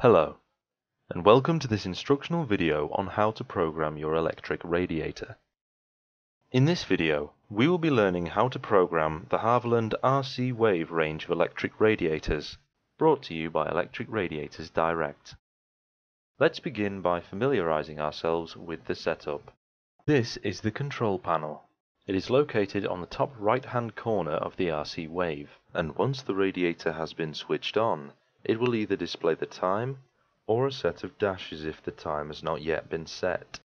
Hello, and welcome to this instructional video on how to program your electric radiator. In this video, we will be learning how to program the Haverland RC Wave range of electric radiators, brought to you by Electric Radiators Direct. Let's begin by familiarizing ourselves with the setup. This is the control panel. It is located on the top right-hand corner of the RC Wave, and once the radiator has been switched on, it will either display the time or a set of dashes if the time has not yet been set.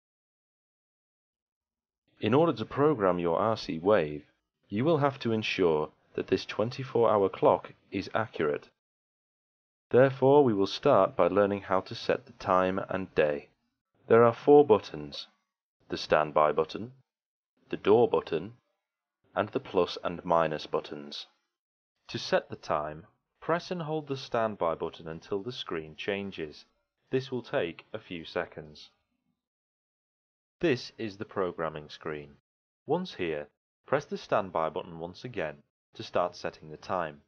In order to program your RC Wave, you will have to ensure that this 24-hour clock is accurate. Therefore, we will start by learning how to set the time and day. There are 4 buttons: the standby button, the door button, and the plus and minus buttons. To set the time, press and hold the standby button until the screen changes. This will take a few seconds. This is the programming screen. Once here, press the standby button once again to start setting the time.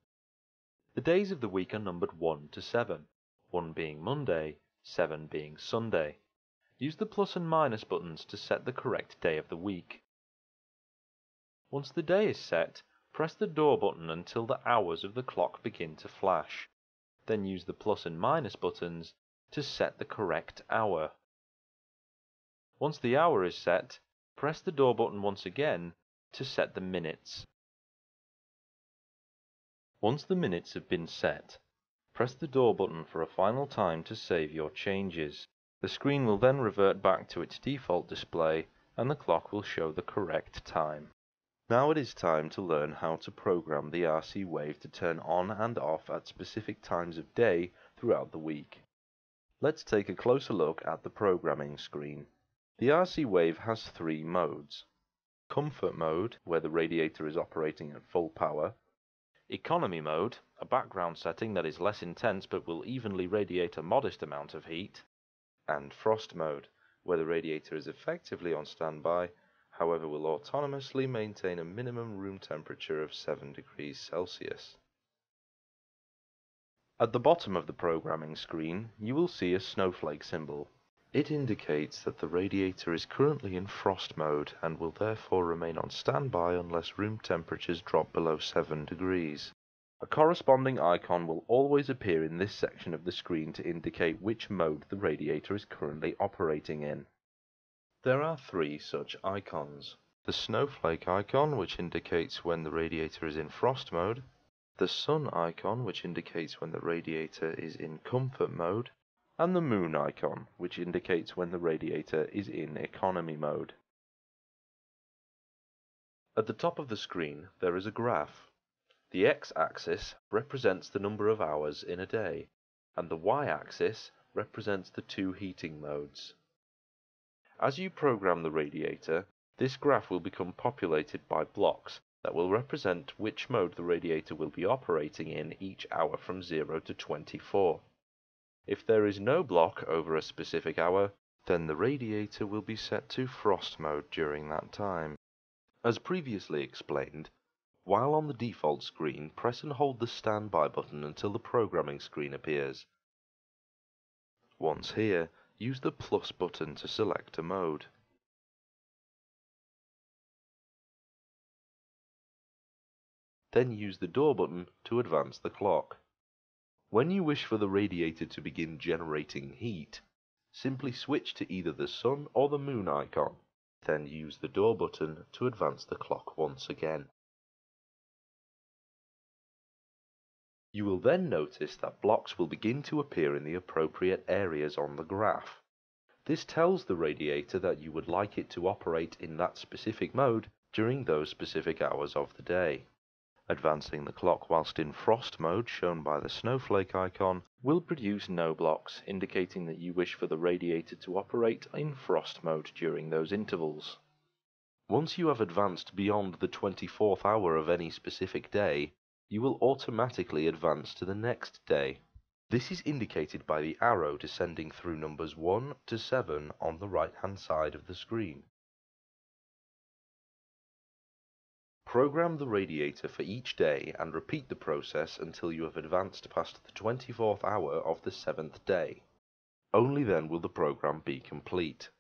The days of the week are numbered 1 to 7, 1 being Monday, 7 being Sunday. Use the plus and minus buttons to set the correct day of the week. Once the day is set, press the door button until the hours of the clock begin to flash. Then use the plus and minus buttons to set the correct hour. Once the hour is set, press the door button once again to set the minutes. Once the minutes have been set, press the door button for a final time to save your changes. The screen will then revert back to its default display and the clock will show the correct time. Now it is time to learn how to program the RC Wave to turn on and off at specific times of day throughout the week. Let's take a closer look at the programming screen. The RC Wave has 3 modes: Comfort mode, where the radiator is operating at full power; Economy mode, a background setting that is less intense but will evenly radiate a modest amount of heat; and Frost mode, where the radiator is effectively on standby, however will autonomously maintain a minimum room temperature of 7 degrees Celsius. At the bottom of the programming screen, you will see a snowflake symbol. It indicates that the radiator is currently in frost mode and will therefore remain on standby unless room temperatures drop below 7 degrees. A corresponding icon will always appear in this section of the screen to indicate which mode the radiator is currently operating in. There are 3 such icons: the snowflake icon, which indicates when the radiator is in frost mode; the sun icon, which indicates when the radiator is in comfort mode; and the moon icon, which indicates when the radiator is in economy mode. At the top of the screen there is a graph. The x-axis represents the number of hours in a day, and the y-axis represents the 2 heating modes. As you program the radiator, this graph will become populated by blocks that will represent which mode the radiator will be operating in each hour from 0 to 24. If there is no block over a specific hour, then the radiator will be set to frost mode during that time. As previously explained, while on the default screen, press and hold the standby button until the programming screen appears. Once here, use the plus button to select a mode. Then use the door button to advance the clock. When you wish for the radiator to begin generating heat, simply switch to either the sun or the moon icon, then use the door button to advance the clock once again. You will then notice that blocks will begin to appear in the appropriate areas on the graph. This tells the radiator that you would like it to operate in that specific mode during those specific hours of the day. Advancing the clock whilst in frost mode, shown by the snowflake icon, will produce no blocks, indicating that you wish for the radiator to operate in frost mode during those intervals. Once you have advanced beyond the 24th hour of any specific day, you will automatically advance to the next day. This is indicated by the arrow descending through numbers 1 to 7 on the right-hand side of the screen. Program the radiator for each day and repeat the process until you have advanced past the 24th hour of the 7th day. Only then will the program be complete.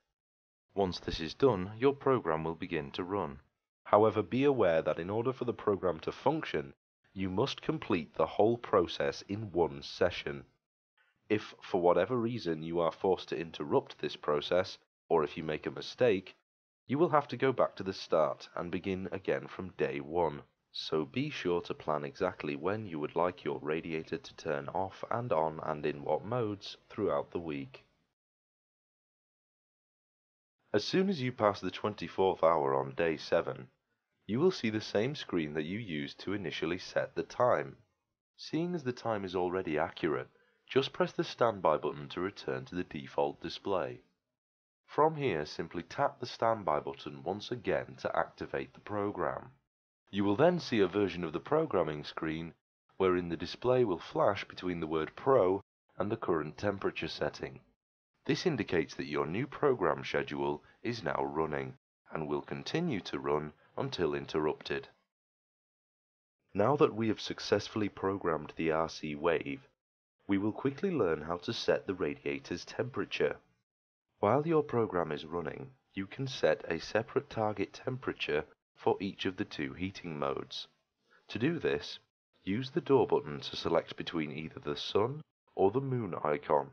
Once this is done, your program will begin to run. However, be aware that in order for the program to function, you must complete the whole process in one session. If, for whatever reason, you are forced to interrupt this process, or if you make a mistake, you will have to go back to the start and begin again from day one. So be sure to plan exactly when you would like your radiator to turn off and on and in what modes throughout the week. As soon as you pass the 24th hour on day 7, you will see the same screen that you used to initially set the time. Seeing as the time is already accurate, just press the standby button to return to the default display. From here, simply tap the standby button once again to activate the program. You will then see a version of the programming screen wherein the display will flash between the word Pro and the current temperature setting. This indicates that your new program schedule is now running and will continue to run until interrupted. Now that we have successfully programmed the RC Wave, we will quickly learn how to set the radiator's temperature. While your program is running, you can set a separate target temperature for each of the two heating modes. To do this, use the door button to select between either the sun or the moon icon,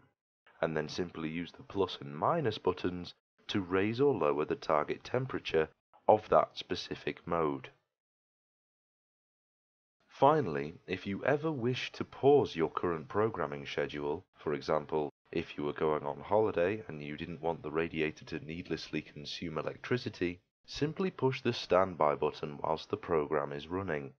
and then simply use the plus and minus buttons to raise or lower the target temperature of that specific mode. Finally, if you ever wish to pause your current programming schedule, for example, if you were going on holiday and you didn't want the radiator to needlessly consume electricity, simply push the standby button whilst the program is running.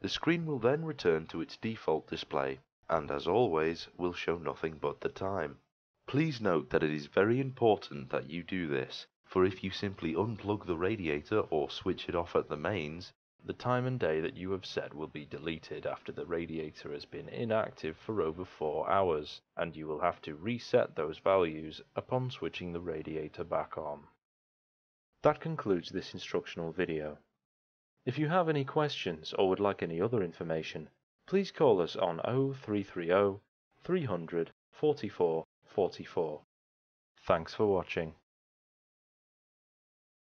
The screen will then return to its default display, and as always, will show nothing but the time. Please note that it is very important that you do this, for if you simply unplug the radiator or switch it off at the mains, the time and day that you have set will be deleted after the radiator has been inactive for over 4 hours, and you will have to reset those values upon switching the radiator back on. That concludes this instructional video. If you have any questions or would like any other information, please call us on 0330 300 44 44. Thanks for watching.